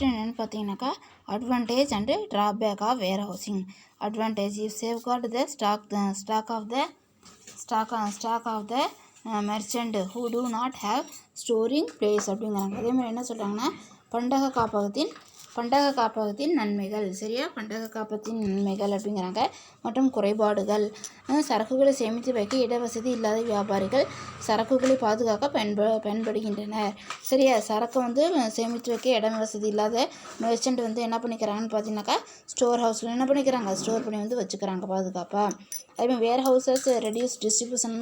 என்னென்னு பார்த்தீங்கன்னாக்கா advantage and drawback of warehousing. Advantage if safeguard the stock of the merchant who do not have storing place அப்படிங்கிறாங்க. அதேமாதிரி என்ன சொல்கிறாங்கன்னா பண்டக காப்பகத்தின் நன்மைகள், சரியா, பண்டக காப்பகத்தின் நன்மைகள் அப்படிங்கிறாங்க. மற்றும் குறைபாடுகள், சரக்குகளை சேமித்து வைக்க இடவசதி இல்லாத வியாபாரிகள் சரக்குகளை பாதுகாக்க பயன்படுகின்றனர். சரியா, சரக்கு சேமித்து வைக்க இடம் வசதி இல்லாத மெர்ச்சன்ட் என்ன பண்ணிக்கிறாங்கன்னு பார்த்தீங்கன்னாக்கா ஸ்டோர் ஹவுஸில் என்ன பண்ணிக்கிறாங்க, ஸ்டோர் பண்ணி வச்சுக்கிறாங்க பாதுகாப்பாக. அதேமாதிரி warehouses reduce distribution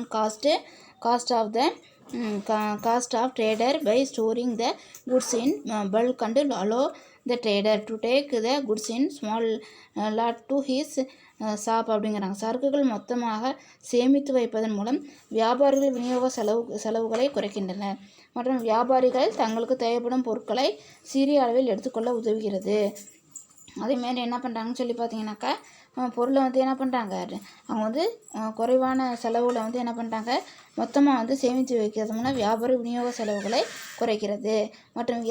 cost of trader by storing the goods in bulk and allow the trader to take the goods in small lot to his shop அப்படிங்கிறாங்க. சரக்குகள் மொத்தமாக சேமித்து வைப்பதன் மூலம் வியாபாரிகள் விநியோக செலவுகளை குறைக்கின்றனர் மற்றும் வியாபாரிகள் தங்களுக்கு தேவைப்படும் பொருட்களை சிறிய அளவில் எடுத்துக்கொள்ள உதவுகிறது. அதேமாரி என்ன பண்ணுறாங்கன்னு சொல்லி பார்த்தீங்கன்னாக்கா பொருளை என்ன பண்ணுறாங்க, அவங்க குறைவான செலவில் என்ன பண்ணுறாங்க, மொத்தமாக சேமித்து வைக்கிறது மூலம் வியாபார விநியோக செலவுகளை குறைக்கிறது மற்றும்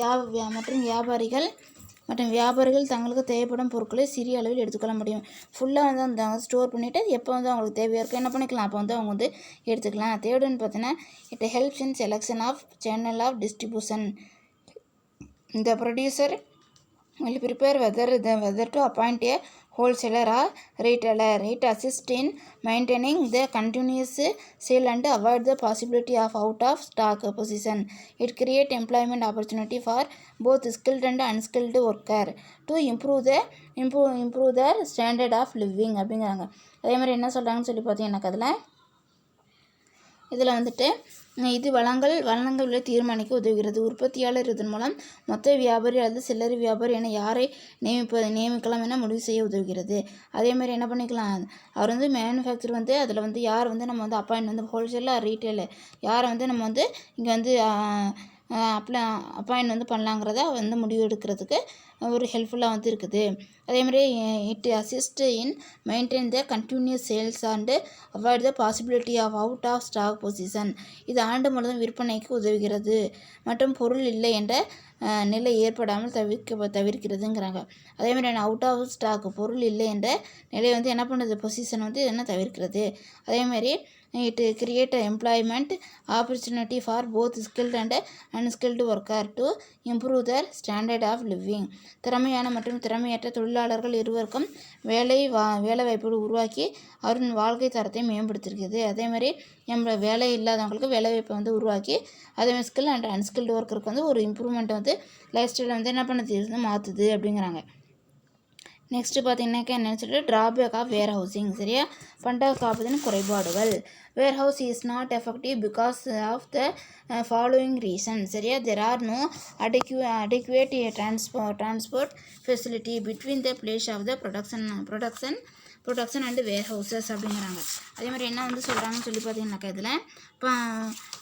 வியாபாரிகள் தங்களுக்கு தேவைப்படும் பொருட்களை சிறிய அளவில் எடுத்துக்கொள்ள முடியும். ஃபுல்லாக அந்த ஸ்டோர் பண்ணிவிட்டு எப்போ அவங்களுக்கு தேவையாக இருக்கும் என்ன பண்ணிக்கலாம், அப்போ அவங்க எடுத்துக்கலாம். தேர்டுன்னு பார்த்தீங்கன்னா it helps in selection of channel of distribution. இந்த producer will prepare whether to appoint a wholesaler or retailer. It assists in maintaining the continuous sale and avoid the possibility of out of stock position. It create employment opportunity for both skilled and unskilled worker to improve their standard of living அப்படிங்கிறாங்க. அதே மாதிரி என்ன சொல்கிறாங்கன்னு சொல்லி பார்த்தீங்கன்னாக்கா இதில் இது வளங்கள் விலை தீர்மானிக்க உதவுகிறது. உற்பத்தியாளர் இதன் மூலம் மொத்த வியாபாரி அல்லது சில்லறை வியாபாரி என யாரை நியமிக்கலாம் என முடிவு செய்ய உதவுகிறது. அதேமாதிரி என்ன பண்ணிக்கலாம், அவர் மேனுஃபேக்சர் அதில் யார் நம்ம அப்பாயின்ட் ஹோல்சேலர் ரீட்டெயிலர் யாரை நம்ம இங்கே அப்பாயின்ட் பண்ணலாங்கிறத முடிவு எடுக்கிறதுக்கு ஒரு ஹெல்ப்ஃபுல்லாக இருக்குது. அதேமாதிரி it assist in maintain the continuous sales and avoid the possibility of out of stock position. இது ஆண்டு முழுவதும் விற்பனைக்கு உதவுகிறது மற்றும் பொருள் இல்லை என்ற நிலை ஏற்படாமல் தவிர்க்கிறதுங்கிறாங்க. அதேமாதிரி அவுட் ஆஃப் ஸ்டாக் பொருள் இல்லை என்ற நிலை என்ன பண்ணுது, பொசிஷன் என்ன தவிர்க்கிறது. அதேமாதிரி it create employment opportunity for both skilled and unskilled worker to improve their standard of living. திறமையான மற்றும் திறமையற்ற தொழிலாளர்கள் இருவருக்கும் வேலை வாய்ப்பு உருவாக்கி அவரின் வாழ்க்கை தரத்தை மேம்படுத்திருக்கிறது. அதேமாதிரி வேலை இல்லாதவங்களுக்கு வேலை வாய்ப்பை உருவாக்கி அதேமாதிரி ஸ்கில் அண்ட் அன்ஸ்கில்டு ஒர்க்கருக்கு ஒரு இம்ப்ரூவ்மெண்ட் லைஃப் ஸ்டைலை என்ன பண்ணுது, மாற்றுது அப்படிங்கிறாங்க. நெக்ஸ்ட்டு பார்த்தீங்கன்னாக்கா என்னென்னு சொல்லிட்டு ட்ராபேக் ஆஃப் வேர் ஹவுசிங். சரியா, பண்டக காப்பகத்தின் குறைபாடுகள். Warehouse is not effective because of the following reason. சரியா, there are no adequate transport facility between the place of the production and warehouses அப்படிங்கிறாங்க. அதே மாதிரி என்ன சொல்கிறாங்கன்னு சொல்லி பார்த்தீங்கன்னாக்கா இதில்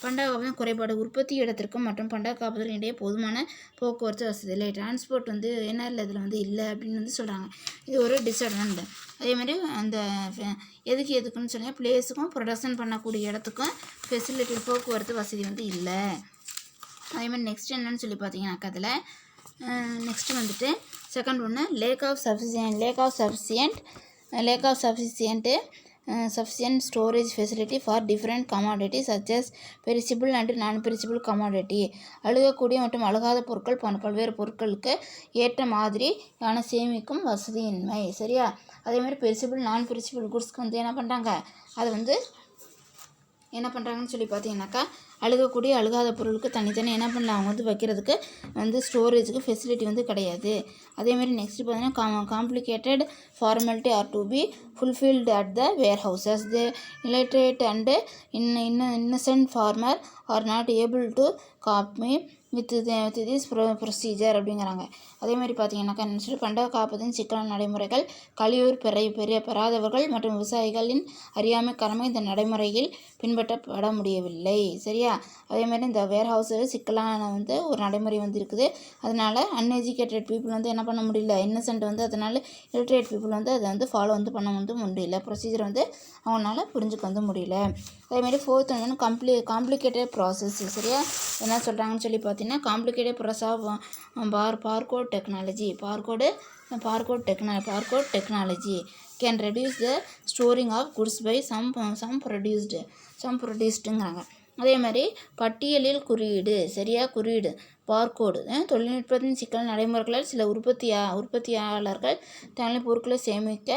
பண்டக காப்பகத்தின் குறைபாடு, உற்பத்தி இடத்திற்கும் மற்றும் பண்டக காப்பகத்திற்கு இடையே போதுமான போக்குவரத்து வசதி இல்லை. டிரான்ஸ்போர்ட் என்ன இல்லை இதில் இல்லை அப்படின்னு சொல்கிறாங்க. இது ஒரு டிஸ்அட்வான்டேஜ். அதே மாதிரி அந்த எதுக்குன்னு சொன்னால் பிளேஸுக்கும் ப்ரொடக்ஷன் பண்ணக்கூடிய இடத்துக்கும் ஃபெசிலிட்டி போக்குவரத்து வசதி இல்லை. அதே மாதிரி நெக்ஸ்ட் என்னன்னு சொல்லி பார்த்தீங்கன்னாக்கா அதில் நெக்ஸ்ட்டு செகண்ட் ஒன்று lack of sufficient storage facility for different commodities such as perishable and non-perishable commodity. அழுகக்கூடிய மற்றும் அழுகாத பொருட்கள் போன்ற பல்வேறு பொருட்களுக்கு ஏற்ற மாதிரியான சேமிக்கும் வசதியின்மை. சரியா, அதேமாதிரி பெரிசிபிள் நான் பெரிசிபிள் குட்ஸ்க்கு என்ன பண்ணுறாங்க, அது என்ன பண்ணுறாங்கன்னு சொல்லி பார்த்தீங்கன்னாக்கா அழுகக்கூடிய அழுகாத பொருளுக்கு தனித்தனி என்ன பண்ணலாம், அவங்க வைக்கிறதுக்கு ஸ்டோரேஜுக்கு ஃபெசிலிட்டி கிடையாது. அதேமாதிரி நெக்ஸ்ட் பார்த்தீங்கன்னா complicated formality are to be fulfilled at the warehouses. The illiterate and innocent farmer are not able to cope with this procedure அப்படிங்கிறாங்க. அதேமாதிரி பார்த்தீங்கன்னாக்கா என்ன சொல்லி பண்டக காப்பகத்தின் சிக்கலான நடைமுறைகள், கழிவுர் பெறாதவர்கள் மற்றும் விவசாயிகளின் அறியாமை காரணமாக இந்த நடைமுறையில் பின்பற்றப்பட முடியவில்லை. சரியா, அதேமாதிரி இந்த வேர் ஹவுஸில் சிக்கலான ஒரு நடைமுறை இருக்குது. அதனால் அன்எஜுகேட்டட் பீப்புள் என்ன பண்ண முடியல, இன்னசென்ட் அதனால் illiterate பீப்புள் அதை ஃபாலோ பண்ண முடியல, ப்ரொசீஜர் அவங்களால புரிஞ்சுக்க முடியல. அதேமாதிரி ஃபோர்த் காம்ப்ளிகேட்டட் ப்ராசஸ். சரியா, என்ன சொல்கிறாங்கன்னு சொல்லி பார்த்தீங்கன்னா பார்த்தீங்கன்னா complicated process of barcode technology can reduce the storing of goods by ப்ரொடியூஸ்டுங்கிறாங்க. அதே மாதிரி பட்டியலில் குறியீடு, சரியா, குறியீடு பார்கோடு தொழில்நுட்பத்தின் சிக்கல் நடைமுறைகளால் சில உற்பத்தியாளர்கள் தங்களின் பொருட்களை சேமிக்க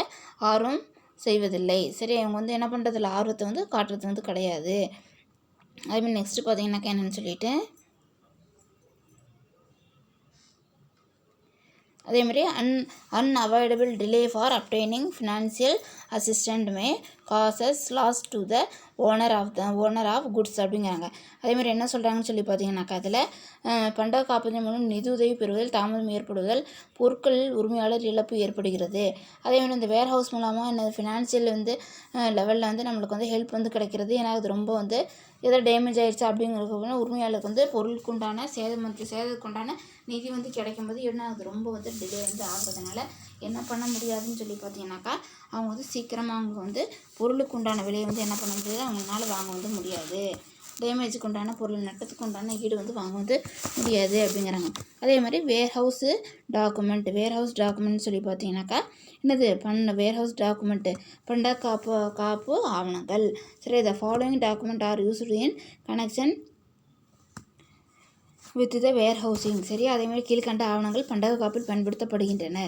ஆர்வம் செய்வதில்லை. சரி, அவங்க வந்து என்ன பண்ணுறதில்ல, ஆர்வத்தை வந்து காட்டுறது வந்து கிடையாது. அதுமாதிரி நெக்ஸ்ட்டு பார்த்தீங்கன்னாக்கா என்னென்னு சொல்லிட்டு அதே மாதிரி unavoidable delay for obtaining financial assistance may causes loss to the owner of goods அப்படிங்கிறாங்க. அதேமாதிரி என்ன சொல்கிறாங்கன்னு சொல்லி பார்த்தீங்கன்னாக்கா அதில் பண்டக காப்பீட்டின் மூலம் நிதி உதவி பெறுவதில் தாமதம் ஏற்படுவதால் பொருட்களில் உரிமையாளர் இழப்பு ஏற்படுகிறது. அதேமாதிரி இந்த வேர் ஹவுஸ் மூலமாக என்ன ஃபினான்ஷியல் வந்து லெவலில் வந்து நம்மளுக்கு வந்து ஹெல்ப் வந்து கிடைக்கிறது. ஏன்னா அது ரொம்ப வந்து ஏதோ டேமேஜ் ஆகிடுச்சு அப்படிங்கிறது உரிமையாளருக்கு வந்து பொருளுக்குண்டான சேதத்துக்குண்டான நிதி வந்து கிடைக்கும்போது என்ன அது ரொம்ப வந்து டிலே வந்து ஆகுறதுனால என்ன பண்ண முடியாதுன்னு சொல்லி பார்த்தீங்கன்னாக்கா அவங்க வந்து சீக்கிரமாக அவங்க வந்து பொருளுக்கு உண்டான விலையை வந்து என்ன பண்ண முடியாது, அவங்களால வாங்க வந்து முடியாது. டேமேஜுக்கு உண்டான பொருள் நட்டத்துக்கு உண்டான ஈடு வந்து வாங்க வந்து முடியாது அப்படிங்கிறாங்க. அதே மாதிரி வேர் ஹவுஸ் டாக்குமெண்ட் சொல்லி பார்த்தீங்கன்னாக்கா என்னது வேர் ஹவுஸ் டாக்குமெண்ட்டு பண்டக காப்பு ஆவணங்கள். சரி, the following document are used in connection with the warehousing. சரி, அதேமாதிரி கீழ்கண்ட ஆவணங்கள் பண்டக காப்பில் பயன்படுத்தப்படுகின்றன.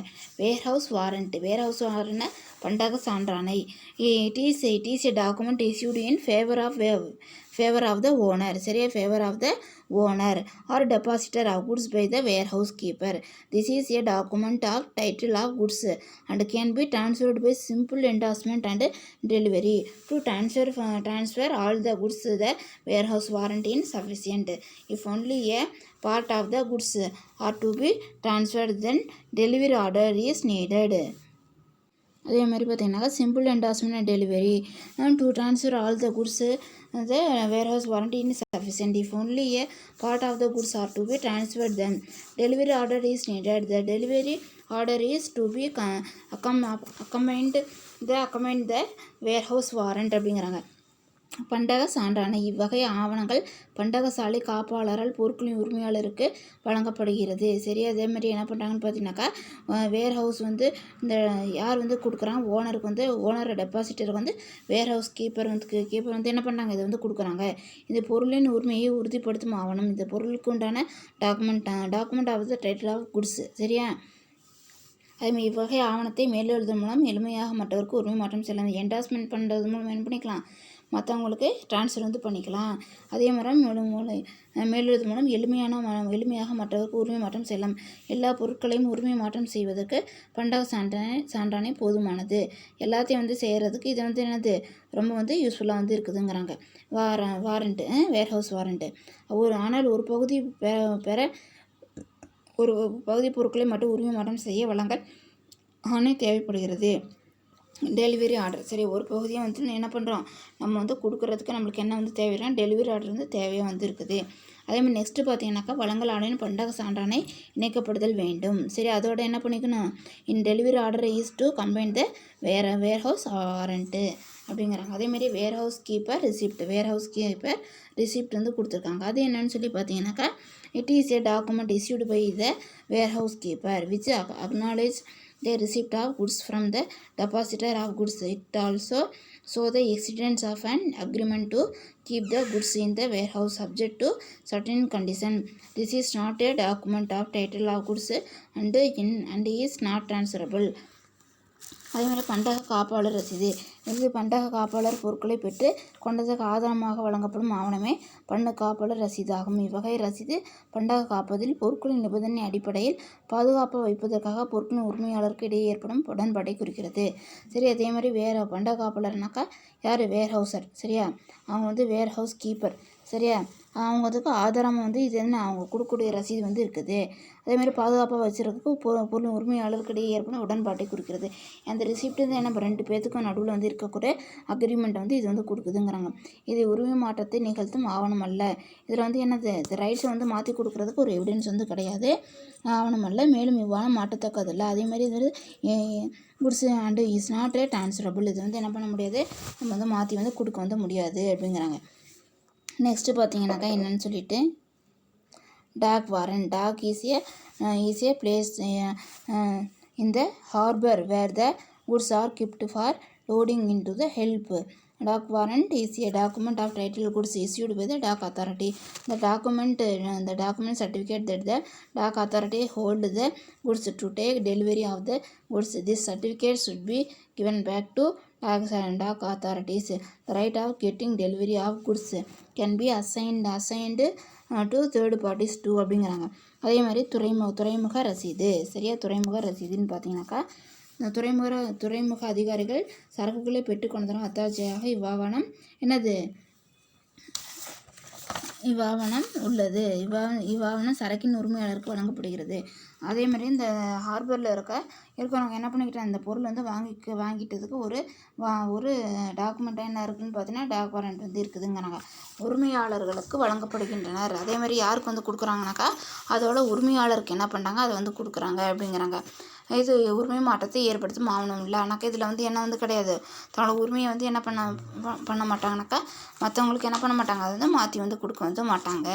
வேர் ஹவுஸ் வாரண்ட் பண்டக சான்றாணை. It is a document issued in favour of the owner. சரியா, favour of the owner or depositor of goods by the warehouse keeper. This is a document of title of goods and can be transferred by simple endorsement and delivery. To transfer all the goods the warehouse warranty is sufficient. If only a part of the goods are to be transferred, then delivery order is needed. அதே மாதிரி பார்த்தீங்கன்னா simple endorsement and delivery to transfer all the goods the warehouse warranty in sufficient. If only a part of the goods are to be transferred then delivery order is needed. The delivery order is to be accompanied the warehouse warrant அப்படிங்கிறாங்க. பண்டக சான்றாணை. இவ்வகை ஆவணங்கள் பண்டகசாலை காப்பாளரால் பொருட்களின் உரிமையாளருக்கு வழங்கப்படுகிறது. சரி, அதே மாதிரி என்ன பண்ணுறாங்கன்னு பார்த்தீங்கன்னாக்கா வேர் ஹவுஸ் வந்து இந்த யார் வந்து கொடுக்குறாங்க, ஓனர் டெபாசிட்டருக்கு வந்து வேர் ஹவுஸ் கீப்பர் வந்து என்ன பண்ணுறாங்க, இதை வந்து கொடுக்குறாங்க. இந்த பொருளின் உரிமையை உறுதிப்படுத்தும் ஆவணம். இந்த பொருளுக்கு உண்டான document of the title of goods. சரியா, அதுமாதிரி இவ்வகை ஆவணத்தை மேலெழுதுவதன் மூலம் எளிமையாக மற்றவருக்கு உரிமை மாற்றம் செல்லலாம். என்டாஸ்மெண்ட் பண்ணுறது மூலம் என்ன பண்ணிக்கலாம், மற்றவங்களுக்கு ட்ரான்ஸ்ஃபர் வந்து பண்ணிக்கலாம். அதே மாதிரி மேலெழுது மூலம் எளிமையாக மற்றவருக்கு உரிமை மாற்றம் செல்லும். எல்லா பொருட்களையும் உரிமை மாற்றம் செய்வதற்கு பண்டக சான்றாணை போதுமானது. எல்லாத்தையும் வந்து செய்கிறதுக்கு இது வந்து என்னது ரொம்ப வந்து யூஸ்ஃபுல்லாக வந்து இருக்குதுங்கிறாங்க. வாரண்ட்டு வேர் ஹவுஸ் வாரண்ட்டு ஆனால் ஒரு பகுதி ஒரு பகுதி பொருட்களை மட்டும் உரிமை மாற்றம் செய்ய வழங்கல் ஆணை தேவைப்படுகிறது. Delivery order. சரி, ஒரு பகுதியை வந்து என்ன பண்ணுறோம், நம்ம வந்து கொடுக்குறதுக்கு நம்மளுக்கு என்ன வந்து தேவைன்னா டெலிவரி ஆர்டர் வந்து தேவையாக வந்து இருக்குது. அதேமாதிரி நெக்ஸ்ட்டு பார்த்தீங்கன்னாக்கா வழங்கல் ஆணையின் பண்டக சான்றாணை இணைக்கப்படுதல் வேண்டும். சரி, அதோட என்ன பண்ணிக்கணும், in delivery order is to combine the warehouse warrant அப்படிங்கிறாங்க. அதேமாரி வேர் ஹவுஸ் கீப்பர் ரிசிப்ட் வந்து கொடுத்துருக்காங்க. அது என்னன்னு சொல்லி பார்த்தீங்கன்னாக்கா it is a document issued by the warehouse keeper which acknowledge the receipt of goods from the depositor of goods. It also show the existence of an agreement to keep the goods in the warehouse subject to certain conditions. This is not a document of title of goods and is not transferable. அதேமாதிரி பண்டக காப்பாளர் ரசீது. இது பண்டக காப்பாளர் பொருட்களை பெற்று கொண்டதற்கு ஆதாரமாக வழங்கப்படும் ஆவணமே பண்டக காப்பாளர் ரசீதாகும். இவ்வகை ரசீது பண்டக காப்பதில் பொருட்களின் நிபந்தனை அடிப்படையில் பாதுகாப்பாக வைப்பதற்காக பொருட்களின் உரிமையாளருக்கு இடையே ஏற்படும் உடன்பாட்டை குறிக்கிறது. சரி, அதே மாதிரி பண்டக காப்பாளர்னாக்கா யார், வேர் ஹவுசர். சரியா, அவங்க வந்து வேர் ஹவுஸ் கீப்பர். சரியா, அவங்களுக்கு ஆதாரமாக வந்து இது என்ன அவங்க கொடுக்கக்கூடிய ரசீது வந்து இருக்குது. அதேமாதிரி பாதுகாப்பாக வச்சுருக்கிறதுக்கு பொருள் உரிமையாளருக்கு இடையே ஏற்படும் உடன்பாட்டை குறிக்கிறது. அந்த ரிசிப்ட் வந்து நம்ம 2 பேர்த்துக்கும் நடுவில் வந்து இருக்கக்கூடிய அக்ரிமெண்ட் வந்து இது வந்து கொடுக்குதுங்கிறாங்க. இது உரிமை மாற்றத்தை நிகழ்த்தும் ஆவணம் அல்ல. இதில் வந்து என்னது ரைட்ஸை வந்து மாற்றி கொடுக்குறதுக்கு ஒரு எவிடன்ஸ் வந்து கிடையாது, ஆவணம் அல்ல, மேலும் இவ்வாறு மாற்றத்தக்கது இல்லை. அதேமாதிரி இது goods and is not a transferable. இது வந்து என்ன பண்ண முடியாது, நம்ம வந்து மாற்றி வந்து கொடுக்க வந்து முடியாது அப்படிங்கிறாங்க. நெக்ஸ்ட்டு பார்த்தீங்கன்னாக்கா என்னென்னு சொல்லிட்டு dock warrant. Dock is a place in the harbor where the goods are kept for loading into the help. Dock warrant is a document of title goods issued by the dock authority. The document certificate that the dock authority hold the goods to take delivery of the goods. This certificate should be given back to dock authorities. The right of getting delivery of goods can be assigned to third parties too அப்படிங்கிறாங்க. அதே மாதிரி துறைமுக ரசீது. சரியா, துறைமுக ரசீதுன்னு பார்த்தீங்கன்னாக்கா இந்த துறைமுக அதிகாரிகள் சரக்குகளை பெற்றுக்கொண்டதன் அத்தாட்சியாக இவ்வாவணம் என்னது இவ்வாவணம் உள்ளது. இவ்வாவணம் சரக்கின் உரிமையாளருக்கு வழங்கப்படுகிறது. அதே மாதிரி இந்த ஹார்பரில் இருக்கிறவங்க என்ன பண்ணிக்கிட்டாங்க, இந்த பொருள் வந்து வாங்கிட்டதுக்கு ஒரு டாக்குமெண்ட்டாக என்ன இருக்குதுன்னு பார்த்தீங்கன்னா டாக் வாரண்ட் வந்து இருக்குதுங்கிறாங்க. உரிமையாளர்களுக்கு வழங்கப்படுகின்றனர். அதே மாதிரி யாருக்கு வந்து கொடுக்குறாங்கனாக்கா அதோட உரிமையாளருக்கு என்ன பண்ணுறாங்க அதை வந்து கொடுக்குறாங்க அப்படிங்கிறாங்க. இது உரிமை மாற்றத்தை ஏற்படுத்தும் ஆவணம் இல்லை. ஆனாக்கா இதில் வந்து என்ன வந்து கிடையாது, தன்னோட உரிமையை வந்து என்ன பண்ண மாட்டாங்கனாக்கா மற்றவங்களுக்கு என்ன பண்ண மாட்டாங்க, அதை வந்து மாற்றி வந்து கொடுக்க வந்து மாட்டாங்க.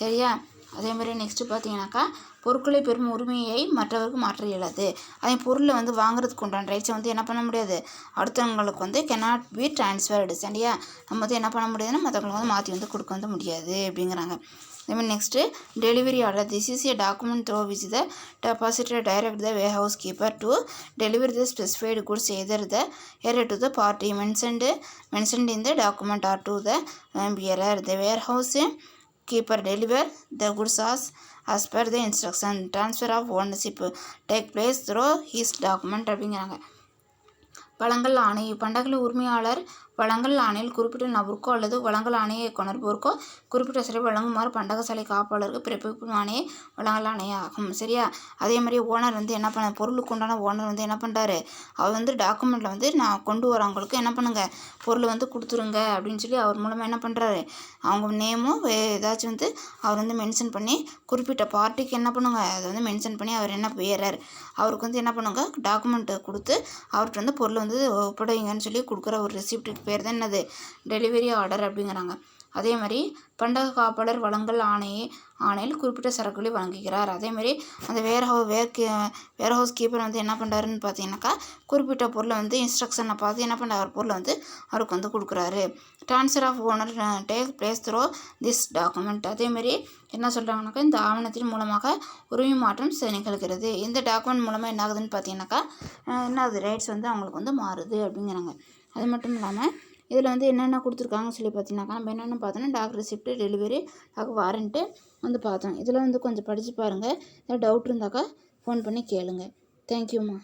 சரியா, அதே மாதிரி நெக்ஸ்ட்டு பார்த்தீங்கன்னாக்கா பொருட்களை பெறும் உரிமையை மற்றவருக்கு மாற்ற இயலாது. அதே பொருளை வந்து வாங்குறதுக்கு உண்டான ரைட்ஸை வந்து என்ன பண்ண முடியாது, அடுத்தவங்களுக்கு வந்து cannot be transferred. சரியா, நம்ம வந்து என்ன பண்ண முடியாதுன்னா மற்றவங்களுக்கு வந்து மாற்றி வந்து கொடுக்க வந்து முடியாது அப்படிங்கிறாங்க. அதே மாதிரி next delivery order. This is a document through which the depositor direct the warehouse keeper to deliver the specified goods either to the party mentioned in the document or to the bearer. The warehouse keeper deliver the goods as per the instruction. Transfer of ownership take place through his document அப்படிங்கிறாங்க. வழங்கல் ஆணை. பண்டக உரிமையாளர் வழங்கல் ஆணையில் குறிப்பிட்ட நபருக்கோ அல்லது வழங்கல் ஆணையை கொணர்போருக்கோ குறிப்பிட்ட சிலை வழங்குமாறு பண்டக சாலை காப்பாளருக்கு பிறப்பிக்கும் ஆணையை வழங்கல் ஆணையாகும். சரியா, அதே மாதிரி ஓனர் வந்து என்ன பண்ண, பொருளுக்கு உண்டான ஓனர் வந்து என்ன பண்ணுறாரு, அவர் வந்து டாக்குமெண்ட்டில் வந்து நான் கொண்டு வரவங்களுக்கு என்ன பண்ணுங்க பொருள் வந்து கொடுத்துருங்க அப்படின்னு சொல்லி அவர் மூலமாக என்ன பண்ணுறாரு, அவங்க நேமும் ஏதாச்சும் வந்து அவர் வந்து மென்ஷன் பண்ணி குறிப்பிட்ட பார்ட்டிக்கு என்ன பண்ணுங்க அதை வந்து மென்ஷன் பண்ணி அவர் என்ன பேரர் அவருக்கு வந்து என்ன பண்ணுங்க டாக்குமெண்ட்டை கொடுத்து அவர்கிட்ட வந்து பொருள் வந்து ஒப்படைங்கன்னு சொல்லி கொடுக்குற ஒரு ரெசிப்ட்டுக்கு பேர் தான் என்னது டெலிவரி ஆர்டர் அப்படிங்கிறாங்க. அதே மாதிரி பண்டக காப்பாளர் வழங்கல் ஆணையில் குறிப்பிட்ட சரக்குகளை வழங்குகிறார். அதேமாதிரி அந்த வேர்ஹவுஸ் கீப்பர் வந்து என்ன பண்ணுறாருன்னு பார்த்தீங்கன்னாக்கா குறிப்பிட்ட பொருளை வந்து இன்ஸ்ட்ரக்ஷனை பார்த்து என்ன பண்ணுறாரு பொருளை வந்து அவருக்கு வந்து கொடுக்குறாரு. Transfer of owner take place through this document. அதேமாதிரி என்ன சொல்கிறாங்கனாக்கா இந்த ஆவணத்தின் மூலமாக உரிமை மாற்றம் நிகழ்கிறது. இந்த டாக்குமெண்ட் மூலமாக என்ன ஆகுதுன்னு பார்த்தீங்கன்னாக்கா என்ன ஆகுது, ரைட்ஸ் வந்து அவங்களுக்கு வந்து மாறுது அப்படிங்கிறாங்க. அது மட்டும் இல்லாமல் இதில் வந்து என்னென்ன கொடுத்துருக்காங்கன்னு சொல்லி பார்த்தீங்கன்னாக்கா நம்ம என்னென்ன பார்த்தோன்னா dock receipt, delivery, dock warrant வந்து பார்த்தோம். இதில் வந்து கொஞ்சம் படித்து பாருங்கள். ஏதாவது டவுட் இருந்தாக்கா ஃபோன் பண்ணி கேளுங்க. தேங்க்யூம்மா.